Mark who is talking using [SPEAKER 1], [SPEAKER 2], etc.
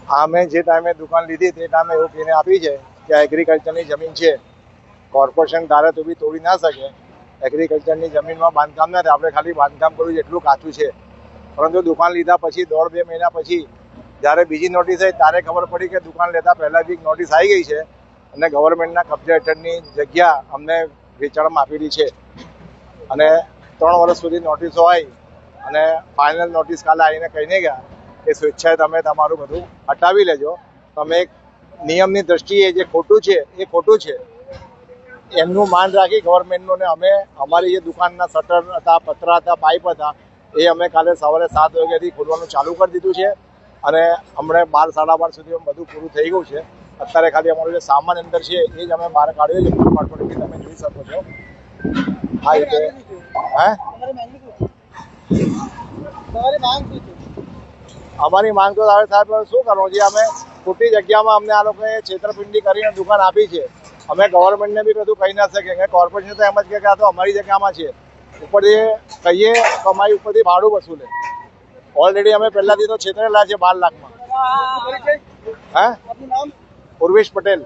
[SPEAKER 1] હા, મેં જે ટાઈમે દુકાન લીધી તે ટાઈમે એવું કહીને આપી છે કે એગ્રીકલ્ચરની જમીન છે, કોર્પોરેશન ધારે તો બી તોડી ના શકે. એગ્રીકલ્ચરની જમીનમાં બાંધકામ ના થાય, આપણે ખાલી બાંધકામ કરવું એટલું કાચું છે. પરંતુ દુકાન લીધા પછી 1.5-2 મહિના પછી જ્યારે બીજી નોટિસ આવી ત્યારે ખબર પડી કે દુકાન લેતા પહેલા જ નોટિસ આવી ગઈ છે અને ગવર્મેન્ટના કબજા હેઠળની જગ્યા અમને વેચાણમાં આપેલી છે. અને 3 વર્ષ સુધી નોટિસો આવી અને ફાઇનલ નોટિસ કાલે આવીને કહીને ગયા કે સ્વેચ્છાએ તમે તમારું બધું હટાવી લેજો. તમે એક નિયમની દ્રષ્ટિએ જે ખોટું છે એ ખોટું છે, એમનું માન રાખી ગવર્મેન્ટનું. ને અમે અમારી જે દુકાનના શટર હતા, પતરા હતા, પાઇપ હતા, એ અમે કાલે સવારે 7 વાગ્યાથી ખોલવાનું ચાલુ કરી દીધું છે અને હમણાં 12-12:30 સુધી બધું પૂરું થઈ ગયું છે. અત્યારે ખાલી અમારો જે સામાન અંદર છે એ જ અમે બહાર કાઢ્યો છે. ફૂટપાથ તમે જોઈ શકો છો. હા, એટલે અમારી માંગ તો સાહેબ શું કરવું છે? અમે ખોટી જગ્યામાં અમને આ લોકોએ છેતરપિંડી કરીને દુકાન આપી છે. અમે ગવર્મેન્ટને બી બધું કહી ના શકીએ. કોર્પોરેશન તો એમ જ કહે કે આ તો અમારી જગ્યામાં છે. ઉપરથી કહીએ તો અમારી ઉપરથી ભાડું વસૂલે. ઓલરેડી અમે પહેલાથી તો છેતરેલા છે 12 લાખમાં. હા, ઉર્વેશ પટેલ.